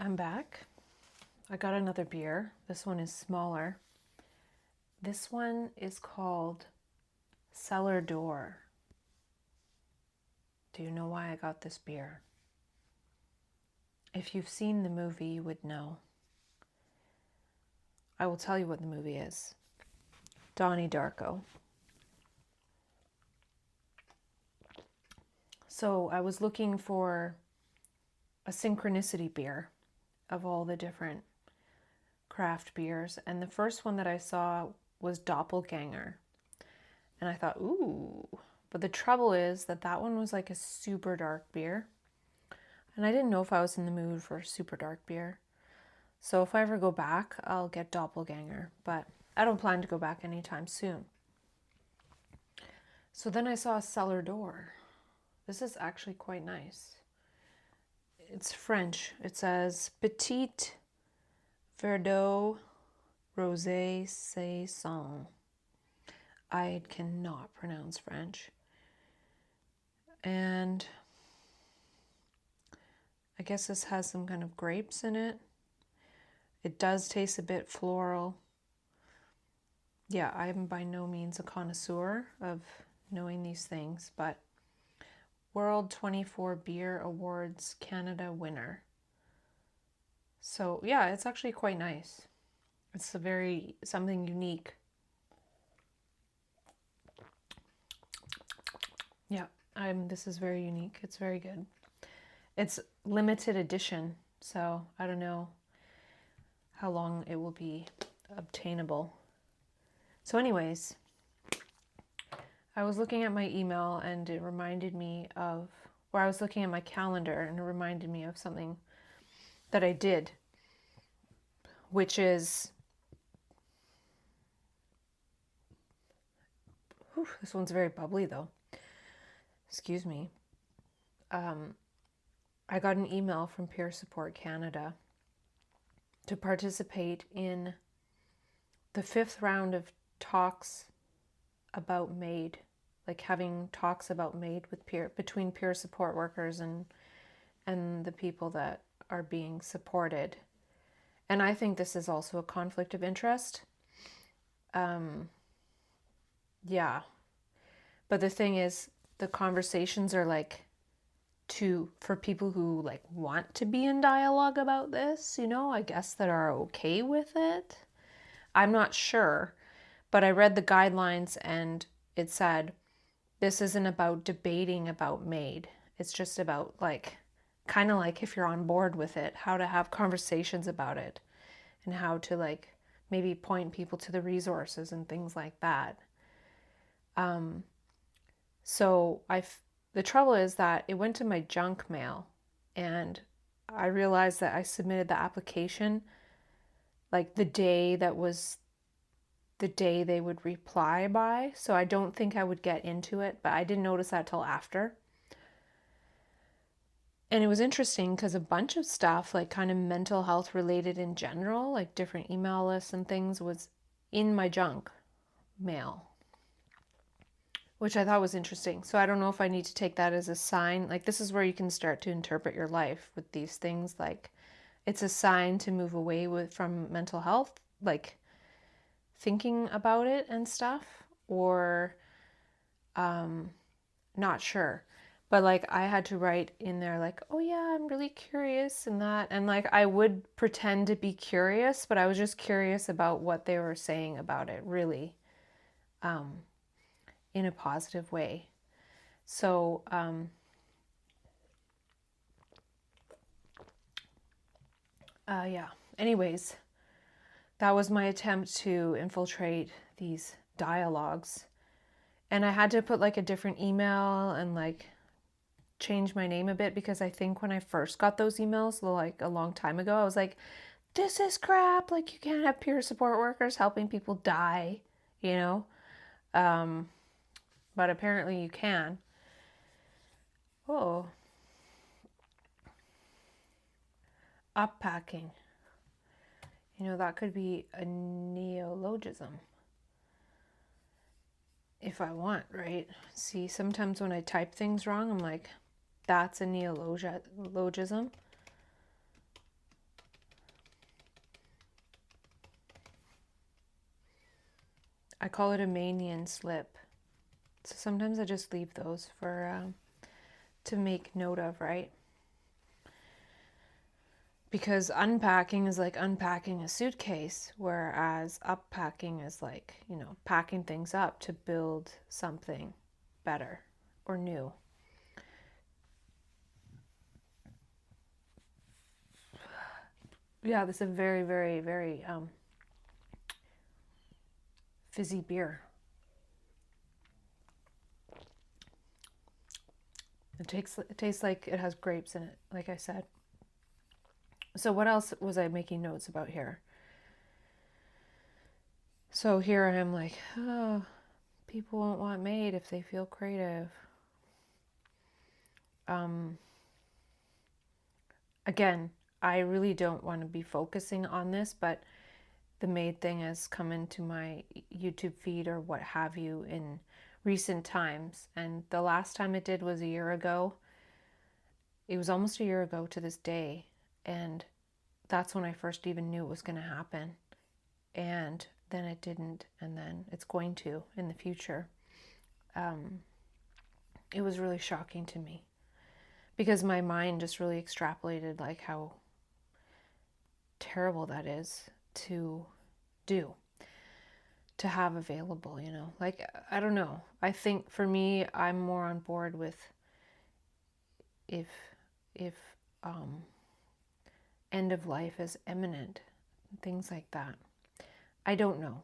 I'm back. I got another beer. This one is smaller. This one is called Cellar Door. Do you know why I got this beer? If you've seen the movie, you would know. I will tell you what the movie is. Donnie Darko. So I was looking for a synchronicity beer of all the different craft beers, and the first one that I saw was Doppelganger. And I thought, ooh. But the trouble is that one was like a super dark beer. And I didn't know if I was in the mood for a super dark beer. So if I ever go back, I'll get Doppelganger. But I don't plan to go back anytime soon. So then I saw Cellar Door. This is actually quite nice. It's French. It says Petite Verdot Rosé Saison. I cannot pronounce French. And I guess this has some kind of grapes in it. It does taste a bit floral. Yeah, I am by no means a connoisseur of knowing these things, but World 24 Beer Awards Canada winner. So yeah, it's actually quite nice. It's something unique. Yeah, this is very unique. It's very good. It's limited edition, so I don't know how long it will be obtainable. So anyways, I was looking at my email and it reminded me of, or I was looking at my calendar and it reminded me of something that I did, which is, this one's very bubbly though. Excuse me. I got an email from Peer Support Canada to participate in the 5th round of talks about MAID, like having talks about MAID between peer support workers and the people that are being supported. And I think this is also a conflict of interest. Yeah. But the thing is, the conversations are like for people who like want to be in dialogue about this, I guess, that are okay with it. I'm not sure, but I read the guidelines and it said this isn't about debating about MAID. It's just about like, kind of like if you're on board with it, how to have conversations about it and how to like maybe point people to the resources and things like that. So the trouble is that it went to my junk mail and I realized that I submitted the application like the day that was the day they would reply by. So I don't think I would get into it, but I didn't notice that till after. And it was interesting because a bunch of stuff, like kind of mental health related in general, like different email lists and things, was in my junk mail, which I thought was interesting. So I don't know if I need to take that as a sign. Like, this is where you can start to interpret your life with these things. Like, it's a sign to move away from mental health, like thinking about it and stuff, or not sure. But like, I had to write in there like, oh yeah, I'm really curious and that. And like, I would pretend to be curious, but I was just curious about what they were saying about it, really, in a positive way. So, yeah. Anyways, that was my attempt to infiltrate these dialogues. And I had to put like a different email and like change my name a bit because I think when I first got those emails, like a long time ago, I was like, this is crap. Like, you can't have peer support workers helping people die, But apparently you can. Oh. Uppacking. That could be a neologism. If I want, right? See, sometimes when I type things wrong, I'm like, that's a neologism. I call it a Manian slip. So sometimes I just leave those for to make note of, right? Because unpacking is like unpacking a suitcase, whereas uppacking is like, packing things up to build something better or new. Yeah, this is a very, very, very fizzy beer. It tastes like it has grapes in it, like I said. So what else was I making notes about here? So here I am like, oh, people won't want made if they feel creative. Again, I really don't want to be focusing on this, but the maid thing has come into my YouTube feed or what have you in recent times. And the last time it did was a year ago. It was almost a year ago to this day. And that's when I first even knew it was going to happen. And then it didn't. And then it's going to in the future. It was really shocking to me because my mind just really extrapolated like how terrible that is to do, to have available, like, I don't know. I think for me, I'm more on board with if end of life is imminent, things like that. I don't know.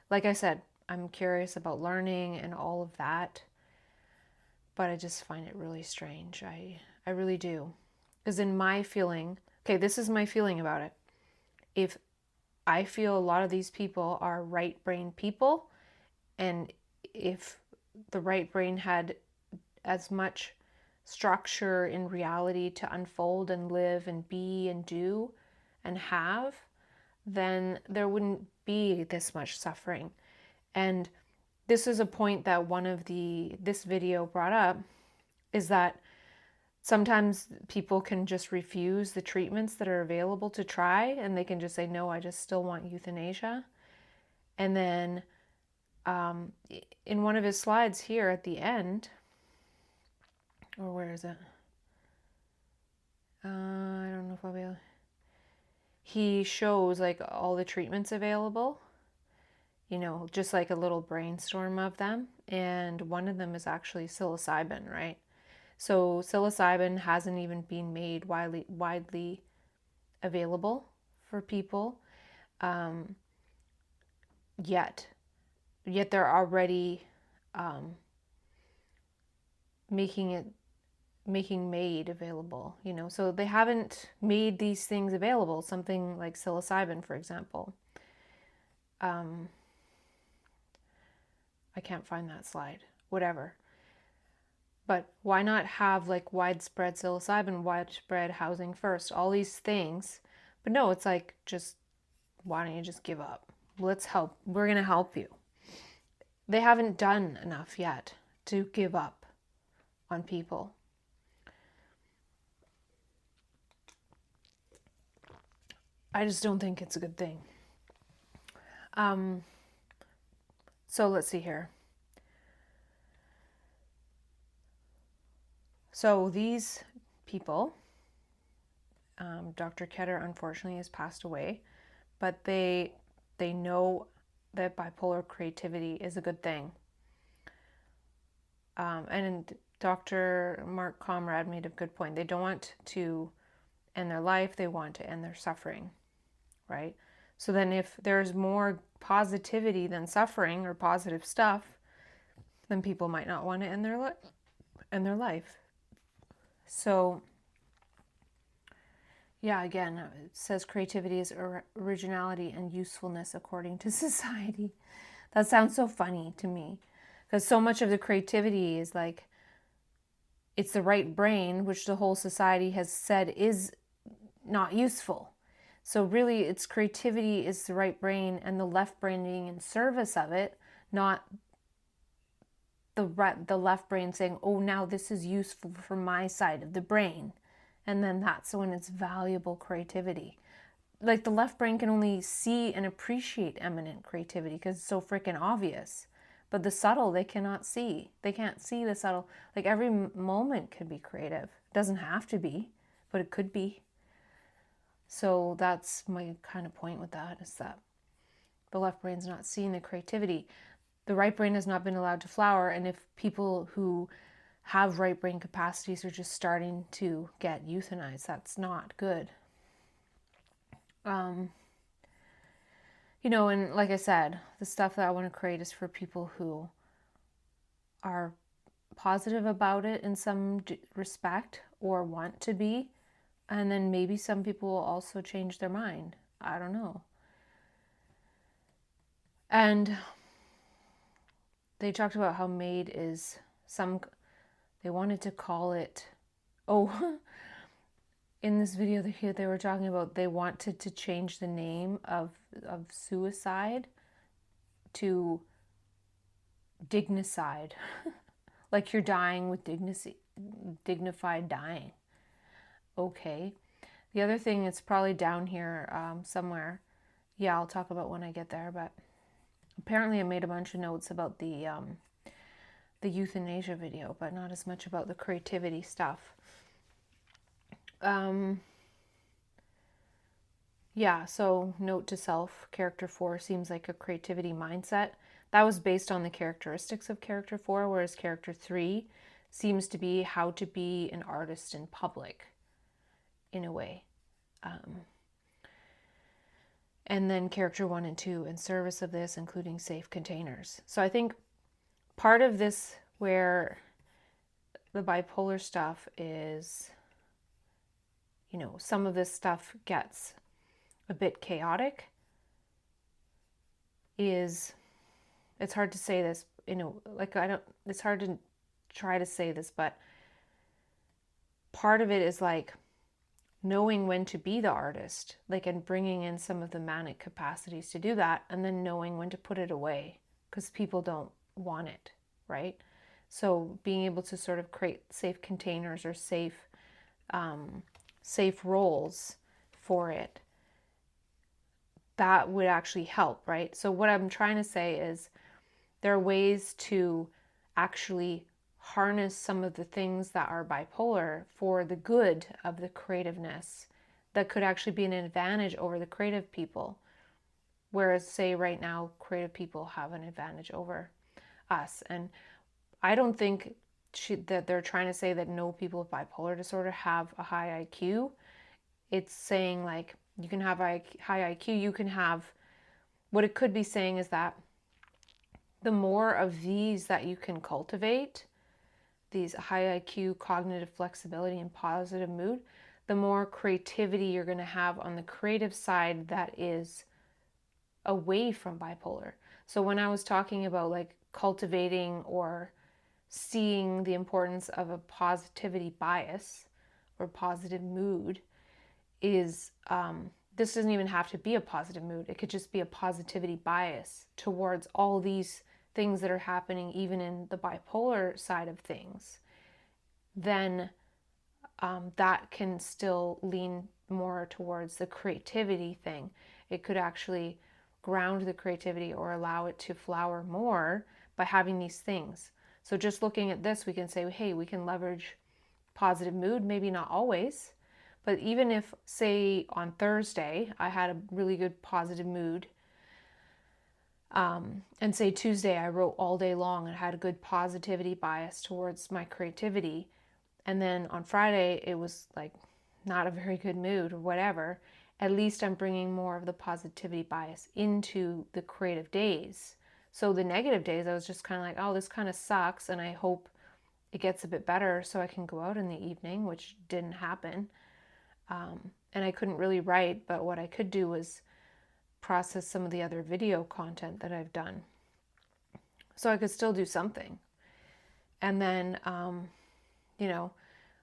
Like I said, I'm curious about learning and all of that, but I just find it really strange. I really do. Because in my feeling, okay, this is my feeling about it. If I feel a lot of these people are right brain people, and if the right brain had as much structure in reality to unfold and live and be and do and have, then there wouldn't be this much suffering. And this is a point that this video brought up, is that sometimes people can just refuse the treatments that are available to try, and they can just say, no, I just still want euthanasia. And then in one of his slides here at the end, or where is it? I don't know if I'll be able... He shows like all the treatments available, just like a little brainstorm of them. And one of them is actually psilocybin, right? So psilocybin hasn't even been made widely available for people yet they're already making made available, so they haven't made these things available, something like psilocybin, for example. I can't find that slide, whatever. But why not have like widespread psilocybin, widespread housing first, all these things? But no, it's like, just, why don't you just give up? Let's help. We're going to help you. They haven't done enough yet to give up on people. I just don't think it's a good thing. So let's see here. So these people, Dr. Ketter unfortunately has passed away, but they know that bipolar creativity is a good thing. And Dr. Mark Comrade made a good point. They don't want to end their life, they want to end their suffering, right? So then if there's more positivity than suffering or positive stuff, then people might not want to end their life. So yeah, again, it says creativity is originality and usefulness according to society. That sounds so funny to me, because so much of the creativity is like, it's the right brain, which the whole society has said is not useful. So really, it's creativity is the right brain, and the left brain being in service of it, not the left brain saying, oh, now this is useful for my side of the brain. And then that's when it's valuable creativity. like the left brain can only see and appreciate eminent creativity because it's so freaking obvious. But the subtle, they cannot see. They can't see the subtle. Like every moment could be creative. It doesn't have to be, but it could be. So that's my kind of point with that, is that the left brain's not seeing the creativity. The right brain has not been allowed to flower. And if people who have right brain capacities are just starting to get euthanized, that's not good. You know, and like I said, the stuff that I want to create is for people who are positive about it in some respect or want to be. And then maybe some people will also change their mind. I don't know. And they talked about how MAID is they wanted to call it, in this video they were talking about they wanted to change the name of suicide to dignicide. Like you're dying with dignity, dignified dying. Okay. The other thing, it's probably down here somewhere. Yeah, I'll talk about when I get there, but apparently I made a bunch of notes about the euthanasia video, but not as much about the creativity stuff. Yeah, so note to self, character 4 seems like a creativity mindset. That was based on the characteristics of character 4, whereas character 3 seems to be how to be an artist in public, in a way. And then character 1 and 2 in service of this, including safe containers. So I think part of this where the bipolar stuff is, you know, some of this stuff gets a bit chaotic is, it's hard to say this, you know, like it's hard to try to say this, but part of it is like knowing when to be the artist, like, and bringing in some of the manic capacities to do that, and then knowing when to put it away because people don't want it, right? So being able to sort of create safe containers or safe roles for it, that would actually help, right? So what I'm trying to say is there are ways to actually harness some of the things that are bipolar for the good of the creativeness that could actually be an advantage over the creative people. Whereas, say, right now, creative people have an advantage over us. And I don't think that they're trying to say that no people with bipolar disorder have a high IQ. It's saying, like, you can have high IQ, you can have, what it could be saying is that the more of these that you can cultivate, these high IQ, cognitive flexibility, and positive mood, the more creativity you're going to have on the creative side that is away from bipolar. So when I was talking about like cultivating or seeing the importance of a positivity bias or positive mood, is this doesn't even have to be a positive mood. It could just be a positivity bias towards all these things that are happening even in the bipolar side of things. Then that can still lean more towards the creativity thing. It could actually ground the creativity or allow it to flower more by having these things. So just looking at this, we can say, hey, we can leverage positive mood, maybe not always, but even if, say, on Thursday, I had a really good positive mood, and say Tuesday I wrote all day long and had a good positivity bias towards my creativity, and then on Friday it was like not a very good mood or whatever, at least I'm bringing more of the positivity bias into the creative days. So the negative days, I was just kind of like, oh, this kind of sucks, and I hope it gets a bit better so I can go out in the evening, which didn't happen. And I couldn't really write, but what I could do was process some of the other video content that I've done. So I could still do something. And then, you know,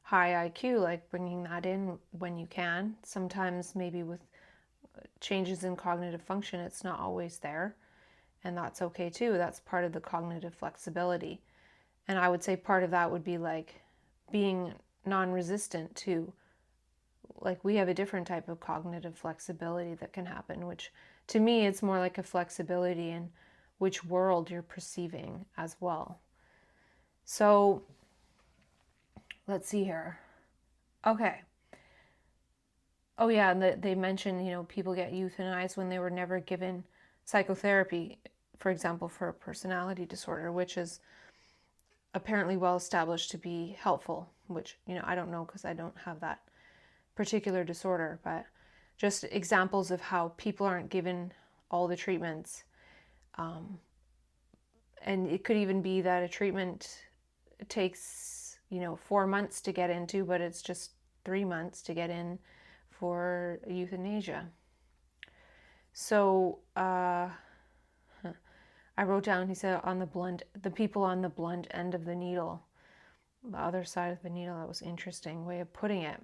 high IQ, like bringing that in when you can. Sometimes maybe with changes in cognitive function, it's not always there. And that's okay too. That's part of the cognitive flexibility. And I would say part of that would be like being non-resistant to like we have a different type of cognitive flexibility that can happen, which to me it's more like a flexibility in which world you're perceiving as well. So let's see here. Okay. Oh yeah, and they mentioned, you know, people get euthanized when they were never given psychotherapy, for example, for a personality disorder, which is apparently well established to be helpful, which, you know, I don't know because I don't have that particular disorder, but just examples of how people aren't given all the treatments. And it could even be that a treatment takes, you know, 4 months to get into, but it's just 3 months to get in for euthanasia. So I wrote down, he said, the people on the blunt end of the needle, the other side of the needle. That was an interesting way of putting it.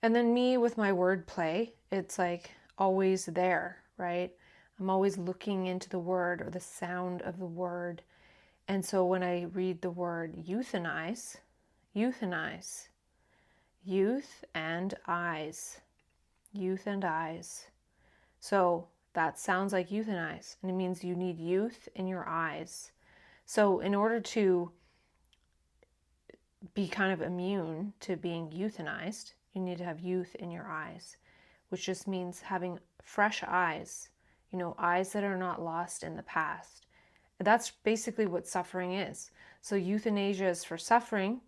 And then me with my wordplay, it's like always there, right? I'm always looking into the word or the sound of the word. And so when I read the word euthanize, youth and eyes, youth and eyes. So that sounds like euthanize, and it means you need youth in your eyes. So in order to be kind of immune to being euthanized, you need to have youth in your eyes, which just means having fresh eyes, you know, eyes that are not lost in the past. That's basically what suffering is. So euthanasia is for suffering,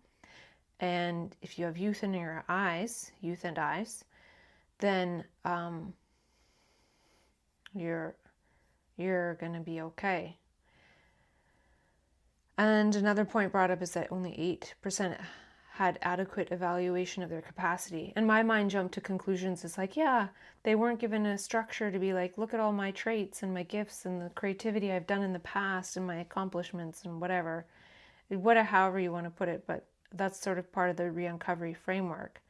and if you have youth in your eyes, youth and eyes, then you're going to be okay. And another point brought up is that only 8% had adequate evaluation of their capacity. And my mind jumped to conclusions. It's like, yeah, they weren't given a structure to be like, look at all my traits and my gifts and the creativity I've done in the past and my accomplishments and whatever, however you want to put it. But that's sort of part of the re-uncovery framework.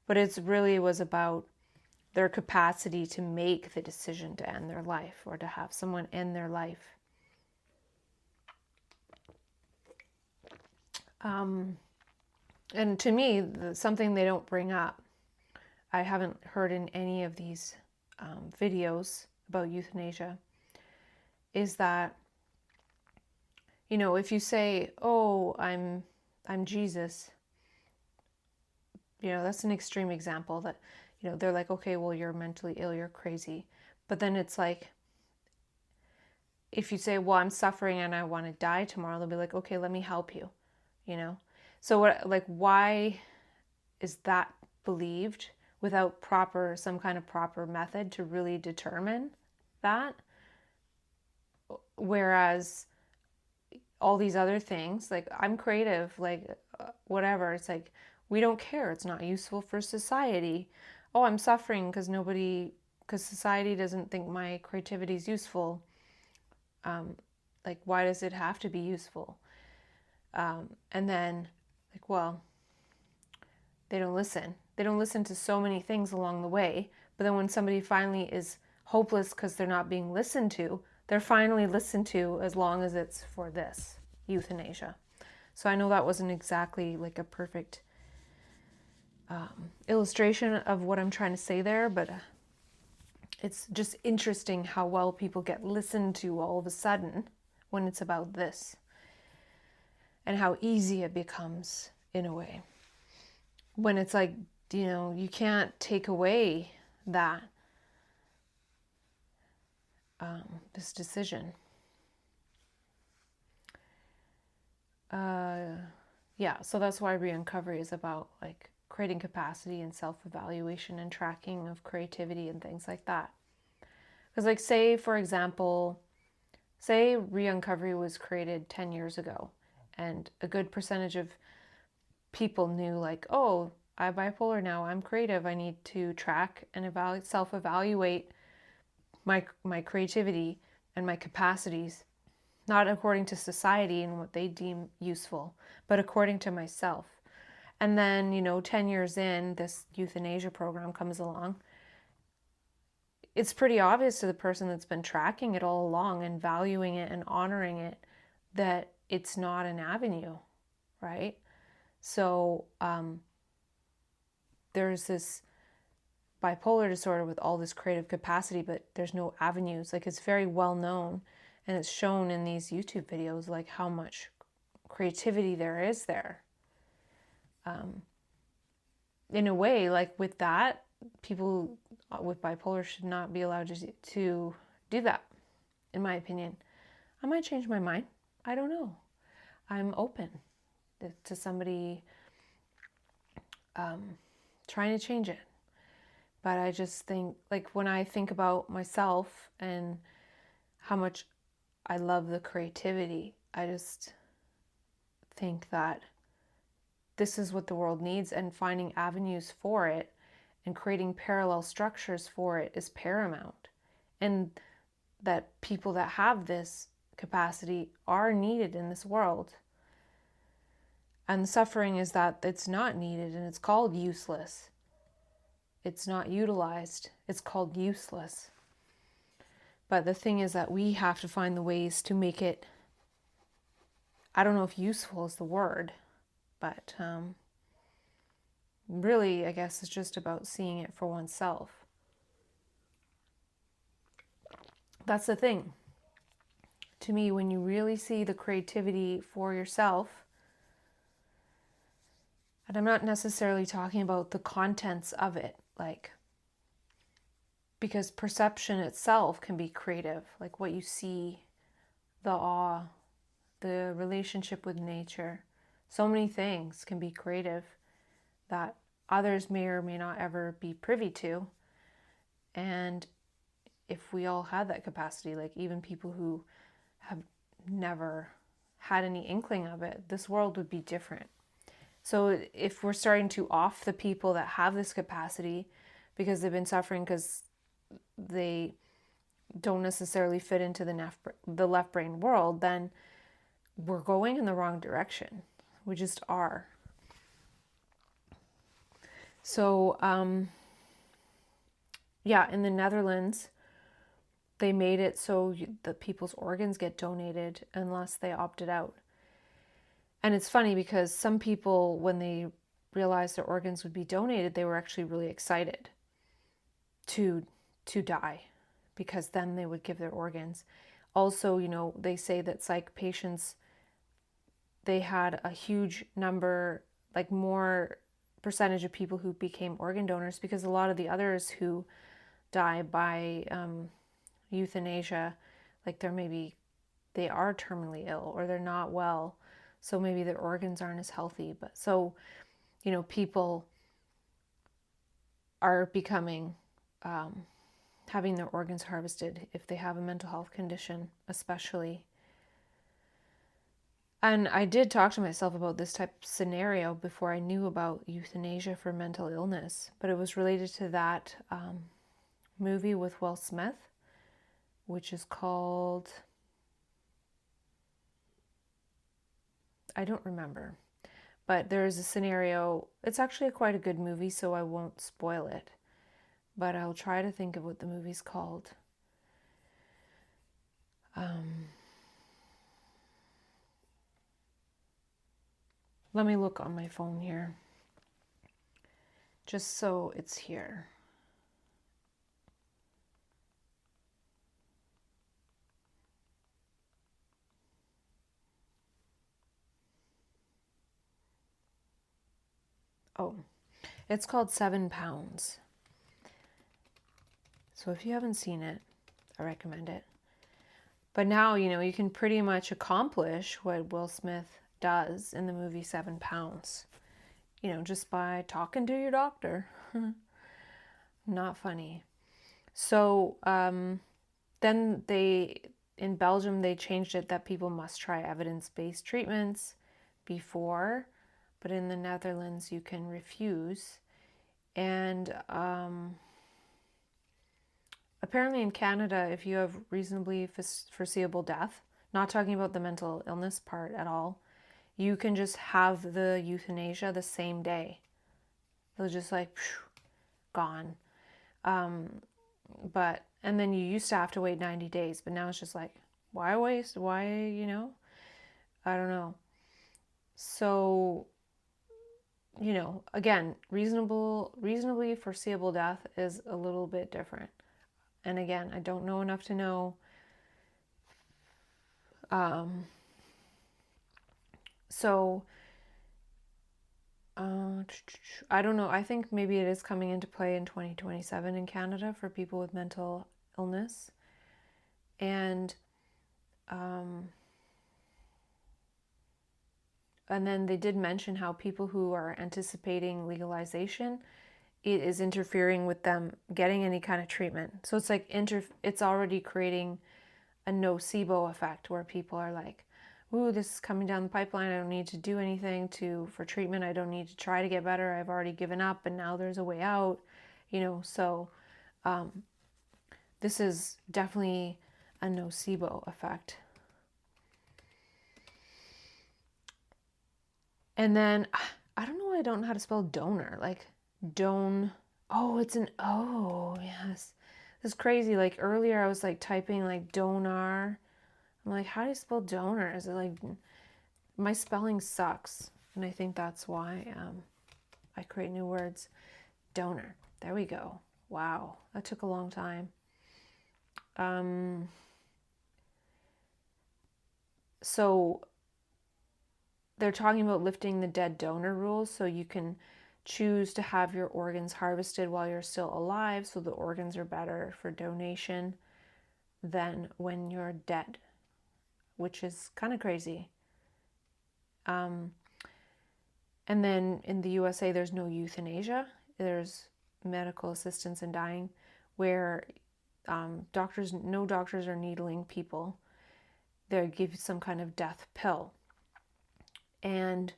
But it really was about their capacity to make the decision to end their life or to have someone end their life. And to me, something they don't bring up, I haven't heard in any of these videos about euthanasia, is that, you know, if you say, oh, I'm Jesus, you know, that's an extreme example that, you know, they're like, okay, well, you're mentally ill, you're crazy. But then it's like, if you say, well, I'm suffering and I want to die tomorrow, they'll be like, okay, let me help you, you know? So what, like, why is that believed without some kind of proper method to really determine that? Whereas all these other things, like I'm creative, like whatever, it's like, we don't care. It's not useful for society. Oh, I'm suffering because society doesn't think my creativity is useful. Like, why does it have to be useful? And then, like, well, they don't listen. They don't listen to so many things along the way. But then when somebody finally is hopeless because they're not being listened to, they're finally listened to as long as it's for this, euthanasia. So I know that wasn't exactly like a perfect illustration of what I'm trying to say there, but it's just interesting how well people get listened to all of a sudden when it's about this, and how easy it becomes in a way. When it's like, you know, you can't take away that, this decision. Yeah, so that's why re-uncovery is about like creating capacity and self-evaluation and tracking of creativity and things like that. Because like say, for example, say re-uncovery was created 10 years ago and a good percentage of people knew like, oh, I'm bipolar now, I'm creative, I need to track and self-evaluate my creativity and my capacities, not according to society and what they deem useful, but according to myself. And then, you know, 10 years in, this euthanasia program comes along. It's pretty obvious to the person that's been tracking it all along and valuing it and honoring it that it's not an avenue, right? So there's this bipolar disorder with all this creative capacity, but there's no avenues. Like, it's very well known, and it's shown in these YouTube videos, like how much creativity there is there. In a way, like with that, people with bipolar should not be allowed to do that, in my opinion. I might change my mind. I don't know. I'm open to somebody trying to change it. But I just think, like, when I think about myself and how much I love the creativity, I just think that this is what the world needs, and finding avenues for it and creating parallel structures for it is paramount. And that people that have this capacity are needed in this world. And the suffering is that it's not needed, and it's called useless. It's not utilized. It's called useless. But the thing is that we have to find the ways to make it, I don't know if useful is the word, but really, I guess it's just about seeing it for oneself. That's the thing. To me, when you really see the creativity for yourself, and I'm not necessarily talking about the contents of it, like, because perception itself can be creative, like what you see, the awe, the relationship with nature. So many things can be creative that others may or may not ever be privy to. And if we all had that capacity, like even people who have never had any inkling of it, this world would be different. So if we're starting to off the people that have this capacity because they've been suffering because they don't necessarily fit into the left brain world, then we're going in the wrong direction. We just are. So, in the Netherlands, they made it so that people's organs get donated unless they opted out. And it's funny because some people, when they realized their organs would be donated, they were actually really excited to die, because then they would give their organs. Also, they say that psych patients, they had a huge number, like more percentage of people who became organ donors, because a lot of the others who die by euthanasia, like they are terminally ill or they're not well, so maybe their organs aren't as healthy. But so, people are becoming having their organs harvested if they have a mental health condition, especially. And I did talk to myself about this type of scenario before I knew about euthanasia for mental illness, but it was related to that movie with Will Smith, which is called, I don't remember, but there is a scenario. It's actually quite a good movie, so I won't spoil it, but I'll try to think of what the movie's called. Let me look on my phone here, just so it's here. Oh, it's called 7 Pounds. So if you haven't seen it, I recommend it. But now, you can pretty much accomplish what Will Smith does in the movie 7 Pounds, just by talking to your doctor. Not funny. So then in Belgium, they changed it that people must try evidence-based treatments before, but in the Netherlands, you can refuse. And apparently in Canada, if you have reasonably foreseeable death, not talking about the mental illness part at all, you can just have the euthanasia the same day. They'll just gone. And then you used to have to wait 90 days, but now it's just like, why waste? Why, I don't know. So again, reasonably foreseeable death is a little bit different. And again, I don't know enough to know. So I don't know. I think maybe it is coming into play in 2027 in Canada for people with mental illness. And and then they did mention how people who are anticipating legalization, it is interfering with them getting any kind of treatment. So it's like it's already creating a nocebo effect where people are like, ooh, this is coming down the pipeline. I don't need to do anything for treatment. I don't need to try to get better. I've already given up and now there's a way out, so this is definitely a nocebo effect. And then I don't know why I don't know how to spell donor. Like oh, it's an O. Yes. This is crazy. Like earlier I was like typing like donar. I'm like, how do you spell donor? Is it like, my spelling sucks. And I think that's why I create new words. Donor. There we go. Wow. That took a long time. So they're talking about lifting the dead donor rules, so you can choose to have your organs harvested while you're still alive, so the organs are better for donation than when you're dead, which is kind of crazy. And then in the USA, there's no euthanasia. There's medical assistance in dying, where no doctors are needling people. They give you some kind of death pill. And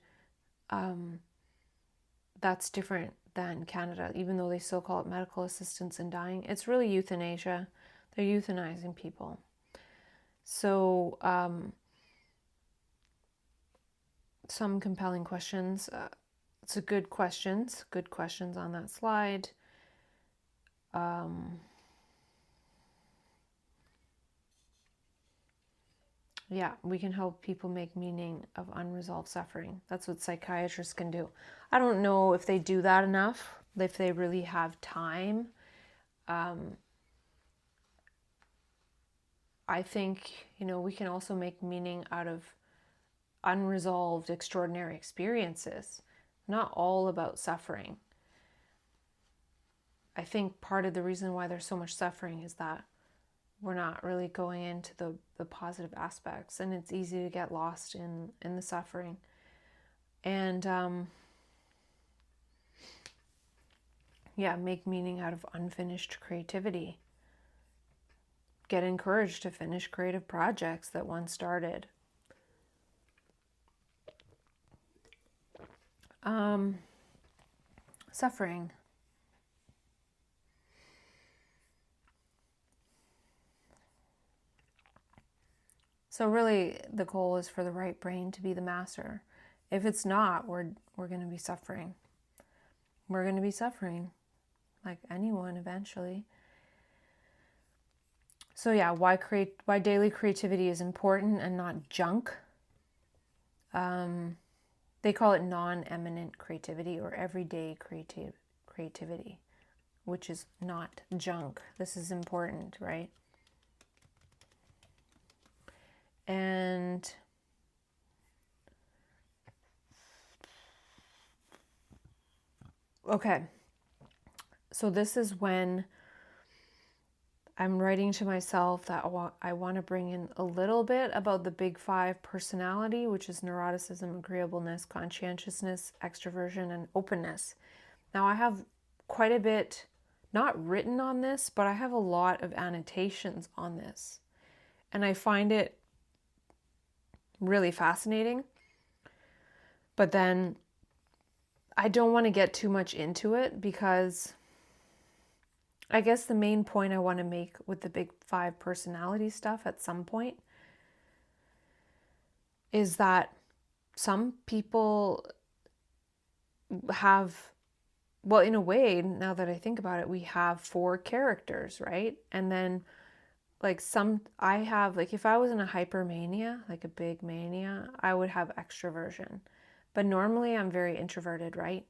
that's different than Canada, even though they still call it medical assistance in dying. It's really euthanasia. They're euthanizing people. So some compelling questions. It's a good questions on that slide. Yeah, we can help people make meaning of unresolved suffering. That's what psychiatrists can do. I don't know if they do that enough, if they really have time. I think, we can also make meaning out of unresolved extraordinary experiences, not all about suffering. I think part of the reason why there's so much suffering is that we're not really going into the positive aspects, and it's easy to get lost in the suffering. And make meaning out of unfinished creativity. Get encouraged to finish creative projects that once started. Suffering. So really, the goal is for the right brain to be the master. If it's not, we're going to be suffering. We're going to be suffering, like anyone eventually. So why daily creativity is important and not junk. They call it non-eminent creativity or everyday creativity, which is not junk. This is important, right? And okay, so this is when I'm writing to myself that I want to bring in a little bit about the big 5 personality, which is neuroticism, agreeableness, conscientiousness, extroversion, and openness. Now I have quite a bit not written on this, but I have a lot of annotations on this. And I find it really fascinating. But then I don't want to get too much into it, because I guess the main point I want to make with the big 5 personality stuff at some point is that some people have, well, in a way, now that I think about it, we have 4 characters, right? And then I have, if I was in a hypermania, like a big mania, I would have extroversion. But normally I'm very introverted, right?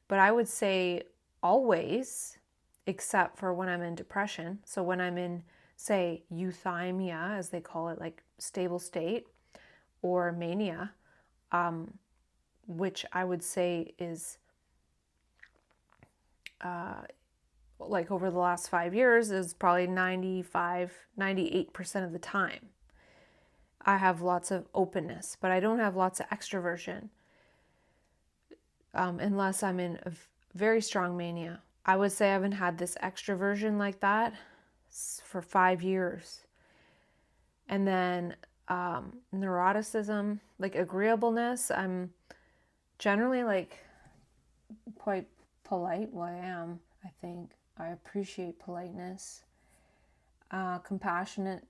But I would say always, except for when I'm in depression. So when I'm in, say, euthymia, as they call it, like stable state, or mania, which I would say is like over the last 5 years is probably 98% of the time. I have lots of openness, but I don't have lots of extroversion unless I'm in a very strong mania. I would say I haven't had this extroversion like that for 5 years. And then neuroticism, like agreeableness, I'm generally like quite polite. Well, I am, I think. I appreciate politeness. Compassionate,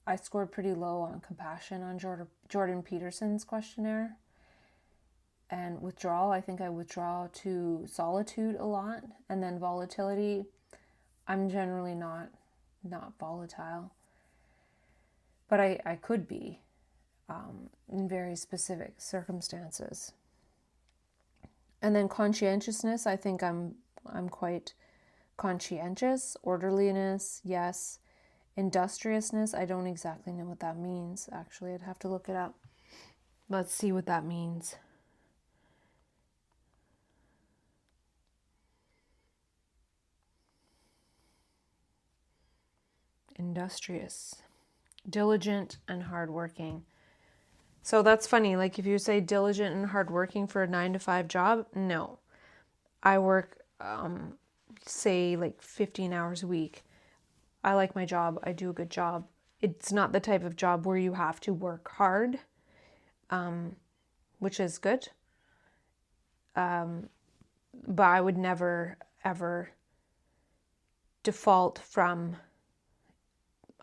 I scored pretty low on compassion on Jordan Peterson's questionnaire. And withdrawal, I think I withdraw to solitude a lot. And then volatility, I'm generally not volatile. But I could be in very specific circumstances. And then conscientiousness, I think I'm quite conscientious. Orderliness, yes. Industriousness, I don't exactly know what that means. Actually, I'd have to look it up. Let's see what that means. Industrious, diligent, and hardworking. So that's funny. Like if you say diligent and hardworking for a 9-to-5 job, no. I work, say like 15 hours a week. I like my job. I do a good job. It's not the type of job where you have to work hard, which is good. But I would never, ever default from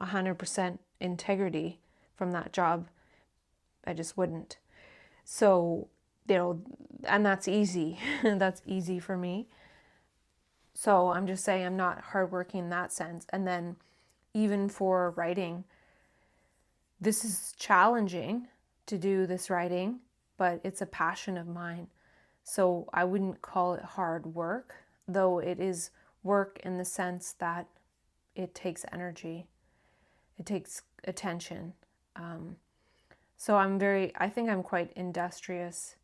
100% integrity from that job. I just wouldn't. So, and that's easy. That's easy for me. So I'm just saying I'm not hardworking in that sense. And then even for writing, this is challenging to do this writing, but it's a passion of mine. So I wouldn't call it hard work, though it is work in the sense that it takes energy. It takes attention. So I think I'm quite industrious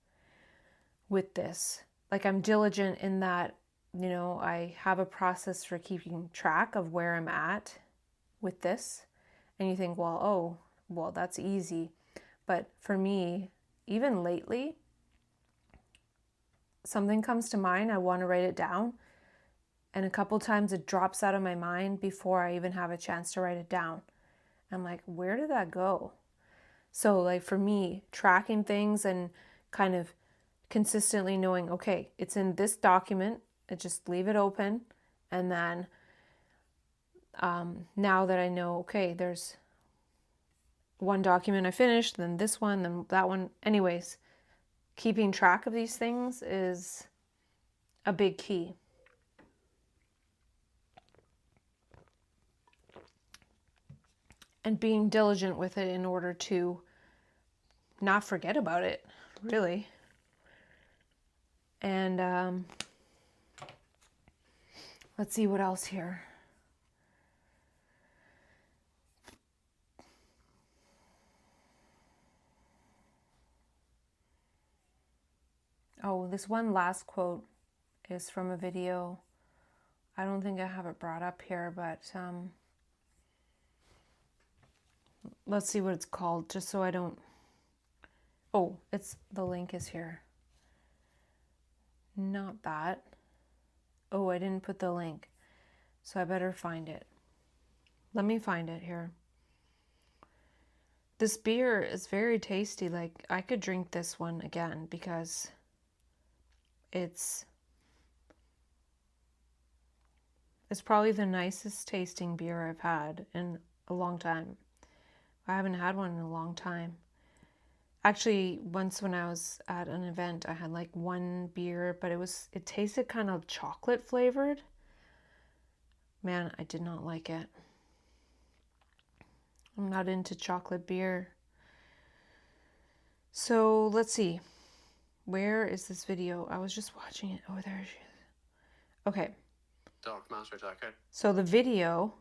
with this. Like I'm diligent in that, I have a process for keeping track of where I'm at with this. And you think, well, that's easy. But for me, even lately, something comes to mind, I want to write it down. And a couple times it drops out of my mind before I even have a chance to write it down. I'm like, where did that go? So like for me, tracking things and kind of consistently knowing, okay, it's in this document, I just leave it open. And then now that I know, okay, there's one document I finished, then this one, then that one. Anyways, keeping track of these things is a big key. And being diligent with it in order to not forget about it, really. And let's see what else here. Oh, this one last quote is from a video. I don't think I have it brought up here, but let's see what it's called, just so I don't... Oh, the link is here. Not that. Oh, I didn't put the link, so I better find it. Let me find it here. This beer is very tasty. Like, I could drink this one again because it's probably the nicest tasting beer I've had in a long time. I haven't had one in a long time. Actually, once when I was at an event, I had like one beer, but it tasted kind of chocolate flavored. Man, I did not like it. I'm not into chocolate beer. So let's see. Where is this video? I was just watching it. Oh, there she is. Okay. Dark matter, okay. So the video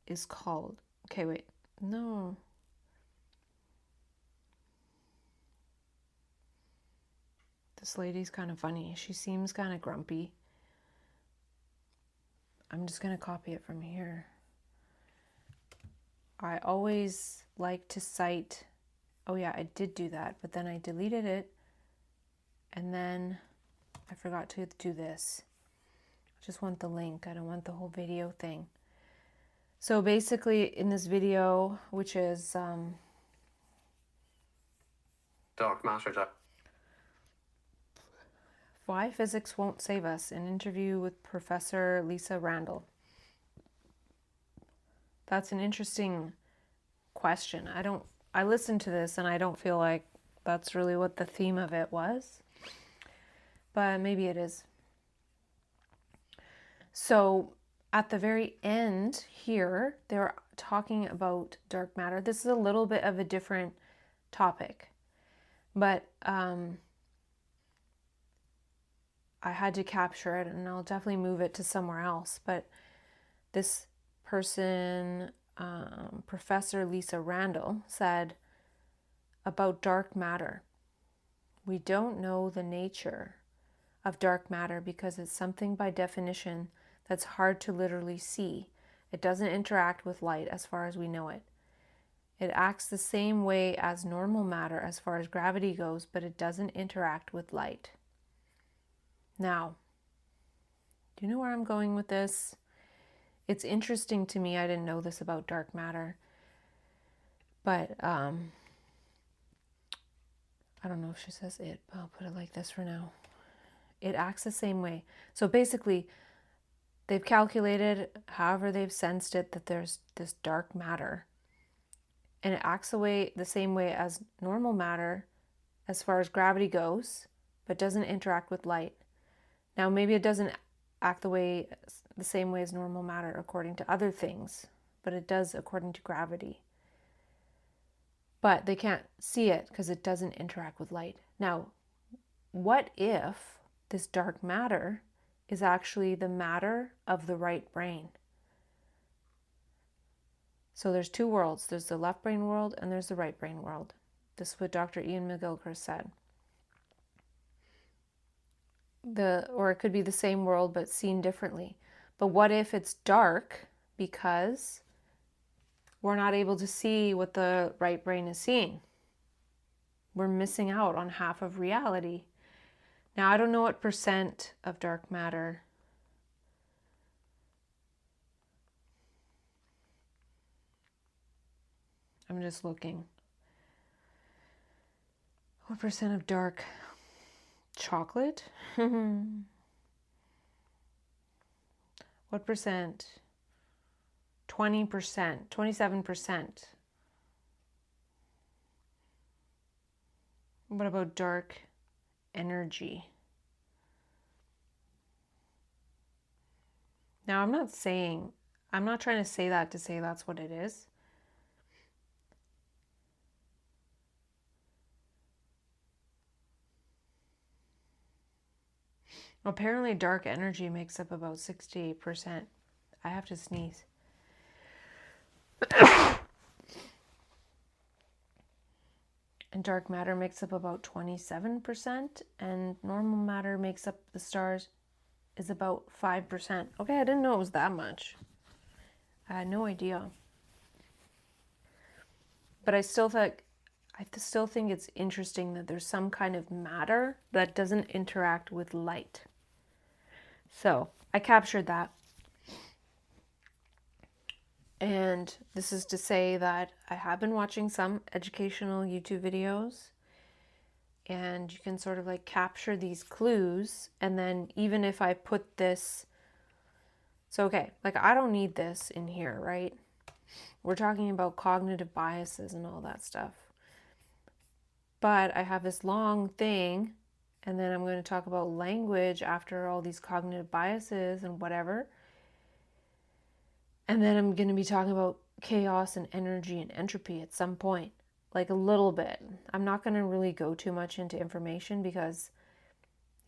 is called... Okay, wait. No. This lady's kind of funny. She seems kind of grumpy. I'm just going to copy it from here. I always like to cite... Oh yeah, I did do that, but then I deleted it. And then I forgot to do this. I just want the link. I don't want the whole video thing. So basically in this video, which is... Dark matter, Why Physics Won't Save Us, an interview with Professor Lisa Randall. That's an interesting question. I listened to this and I don't feel like that's really what the theme of it was, but maybe it is. So at the very end here, they're talking about dark matter. This is a little bit of a different topic, but I had to capture it, and I'll definitely move it to somewhere else. But this person, Professor Lisa Randall, said about dark matter, we don't know the nature of dark matter because it's something by definition that's hard to literally see. It doesn't interact with light as far as we know it. It acts the same way as normal matter as far as gravity goes, but it doesn't interact with light. Now, do you know where I'm going with this? It's interesting to me. I didn't know this about dark matter, but I don't know if she says it, but I'll put it like this for now. It acts the same way. So basically, they've calculated, however they've sensed it, that there's this dark matter, and it acts the same way as normal matter as far as gravity goes, but doesn't interact with light. Now, maybe it doesn't act the same way as normal matter according to other things, but it does according to gravity. But they can't see it because it doesn't interact with light. Now, what if this dark matter is actually the matter of the right brain? So there's two worlds. There's the left brain world and there's the right brain world. This is what Dr. Ian McGilchrist said. Or it could be the same world but seen differently. But what if it's dark because we're not able to see what the right brain is seeing? We're missing out on half of reality. Now, I don't know what percent of dark matter. I'm just looking. What percent of dark chocolate? What percent? 20%, 27%. What about dark energy? Now, I'm not trying to say that to say that's what it is. Apparently, dark energy makes up about 68%. I have to sneeze. And dark matter makes up about 27%, and normal matter makes up, the stars, is about 5%. Okay, I didn't know it was that much. I had no idea. But I still think it's interesting that there's some kind of matter that doesn't interact with light. So I captured that. And this is to say that I have been watching some educational YouTube videos, and you can sort of like capture these clues. And then even if I put this, so okay, like I don't need this in here, right? We're talking about cognitive biases and all that stuff. But I have this long thing, and then I'm going to talk about language after all these cognitive biases and whatever. And then I'm going to be talking about chaos and energy and entropy at some point. like a little bit. I'm not going to really go too much into information because,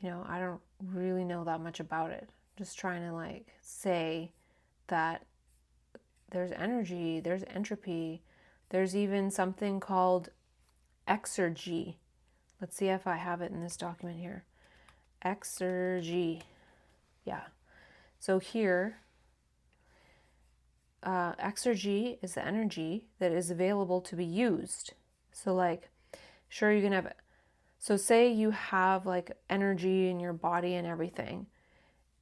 I don't really know that much about it. Just trying to like say that there's energy, there's entropy, there's even something called exergy. Let's see if I have it in this document here. Exergy. Yeah. So here, exergy is the energy that is available to be used. So like, sure, you can have, so say you have like energy in your body and everything,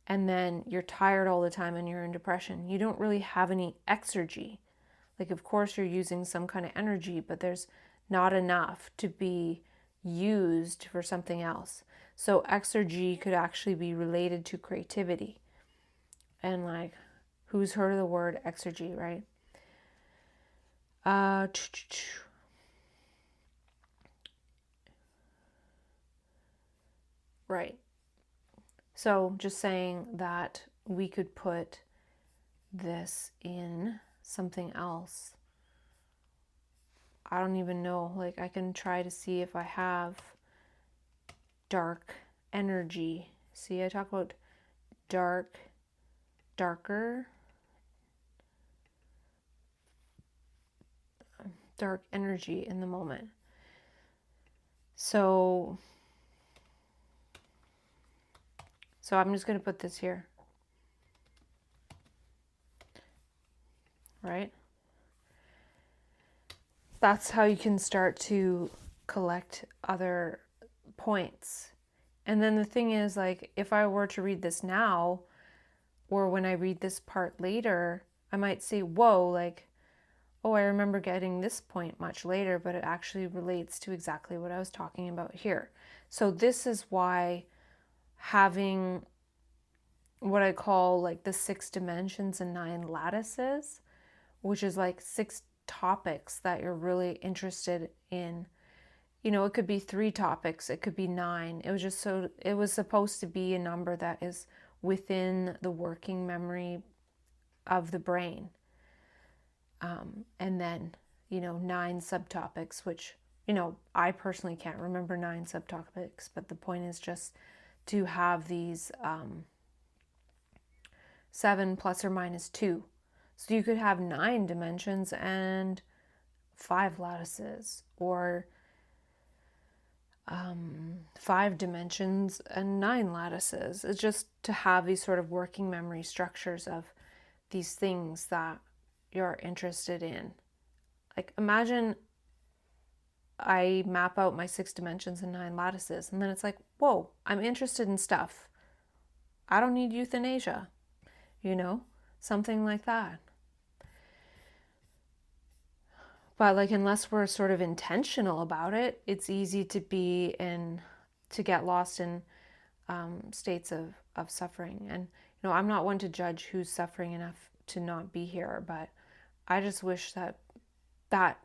and then you're tired all the time and you're in depression. You don't really have any exergy. Like, of course, you're using some kind of energy, but there's not enough to be used for something else. So exergy could actually be related to creativity. And like, who's heard of the word exergy, right? Right. So just saying that we could put this in something else. I don't even know. Like, I can try to see if I have dark energy. See, I talk about dark energy in the moment. So I'm just going to put this here. Right? That's how you can start to collect other points. And then the thing is, like, if I were to read this now, or when I read this part later, I might say, whoa, like, oh, I remember getting this point much later, but it actually relates to exactly what I was talking about here. So this is why having what I call like the 6 dimensions and 9 lattices, which is like 6 topics that you're really interested in. It could be 3 topics, it could be 9. It was supposed to be a number that is within the working memory of the brain. And then, 9 subtopics, which, I personally can't remember 9 subtopics, but the point is just to have these 7 plus or minus 2. So you could have 9 dimensions and 5 lattices, or 5 dimensions and 9 lattices. It's just to have these sort of working memory structures of these things that you're interested in. Like, imagine I map out my 6 dimensions and 9 lattices, and then it's like, whoa, I'm interested in stuff. I don't need euthanasia, something like that. But like, unless we're sort of intentional about it, it's easy to to get lost in states of suffering. And, I'm not one to judge who's suffering enough to not be here, but I just wish that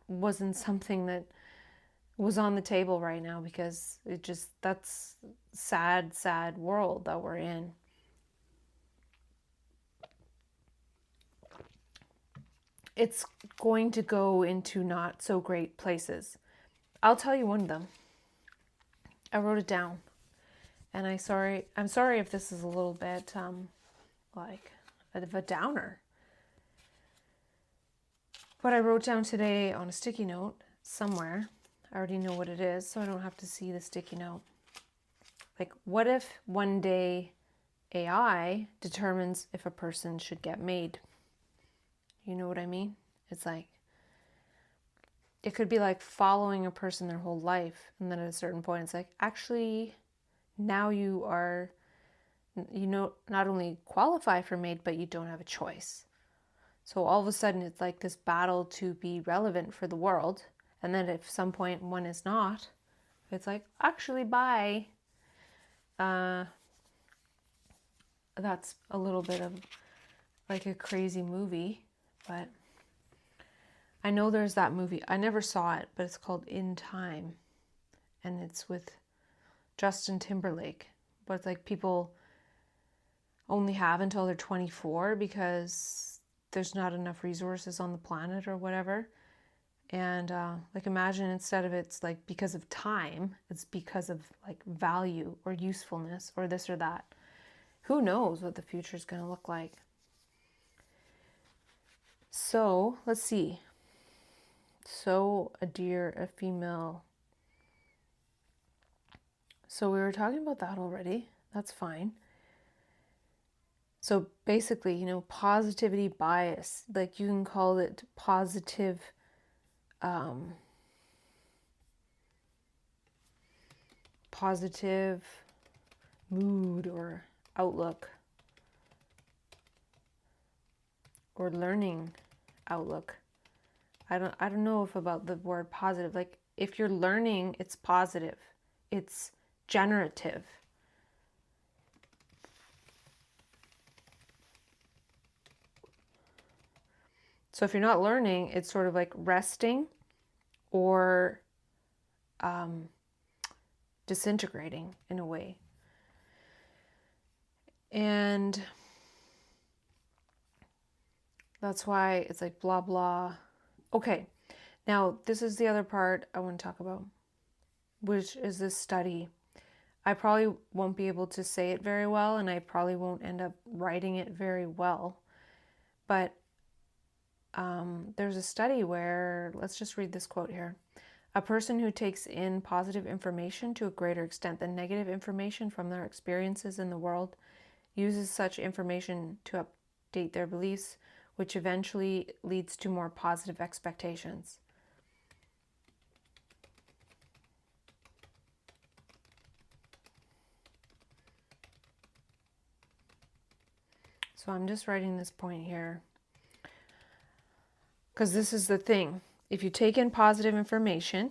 wasn't something that was on the table right now, because that's sad world that we're in. It's going to go into not so great places. I'll tell you one of them. I wrote it down, and I'm sorry if this is a little bit like of a downer. But I wrote down today on a sticky note somewhere. I already know what it is, so I don't have to see the sticky note. Like, what if one day AI determines if a person should get made? You know what I mean? It's like, it could be like following a person their whole life, and then at a certain point it's like, actually, now you are, not only qualify for made, but you don't have a choice. So all of a sudden it's like this battle to be relevant for the world, and then at some point one is not, it's like, actually, bye. That's a little bit of like a crazy movie, but I know there's that movie. I never saw it, but it's called In Time, and it's with Justin Timberlake. But it's like, people only have until they're 24 because there's not enough resources on the planet or whatever. And like imagine instead of it's like because of time, it's because of like value or usefulness or this or that. Who knows what the future is going to look like? So let's see. So a deer, a female. So we were talking about that already. That's fine. So basically, you know, positivity bias, like you can call it positive positive mood or outlook or learning outlook. I don't know if about the word positive. Like if you're learning, it's positive. It's generative. So if you're not learning, it's sort of like resting or disintegrating in a way. And that's why it's like blah, blah. Okay, now this is the other part I want to talk about, which is this study. I probably won't be able to say it very well, and I probably won't end up writing it very well. But there's a study where, let's just read this quote here. A person who takes in positive information to a greater extent than negative information from their experiences in the world uses such information to update their beliefs, which eventually leads to more positive expectations. So I'm just writing this point here because this is the thing. If you take in positive information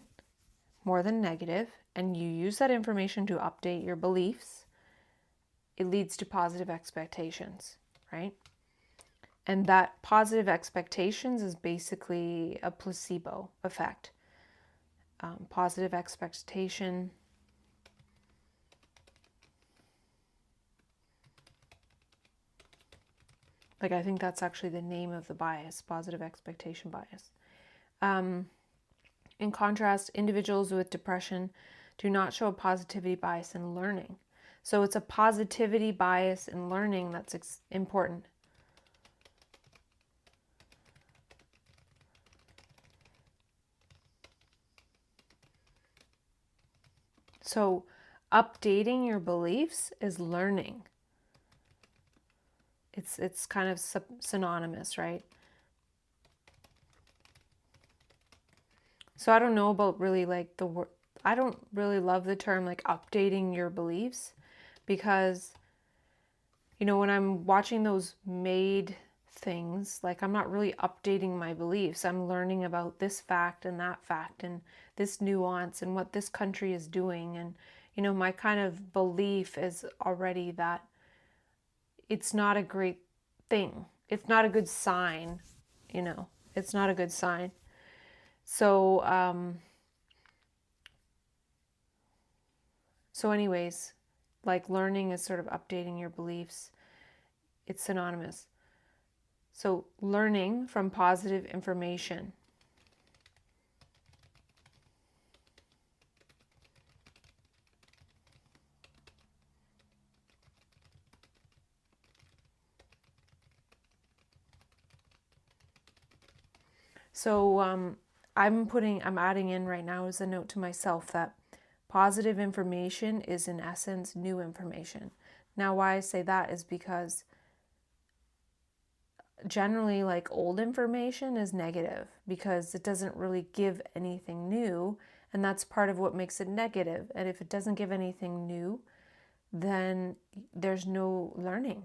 more than negative and you use that information to update your beliefs, it leads to positive expectations, right? And that positive expectations is basically a placebo effect. Positive expectation. Like I think that's actually the name of the bias, positive expectation bias. In contrast, individuals with depression do not show a positivity bias in learning. So it's a positivity bias in learning that's important. So updating your beliefs is learning. It's kind of synonymous, right? So I don't know about really like the word. I don't really love the term like updating your beliefs because, you know, when I'm watching those made things, like I'm not really updating my beliefs. I'm learning about this fact and that fact and this nuance and what this country is doing. And, you know, my kind of belief is already that it's not a great thing. It's not a good sign, you know, it's not a good sign. So, anyways, like learning is sort of updating your beliefs. It's synonymous. So learning from positive information. So I'm adding in right now as a note to myself that positive information is in essence new information. Now, why I say that is because generally like old information is negative because it doesn't really give anything new, and that's part of what makes it negative. And if it doesn't give anything new, then there's no learning.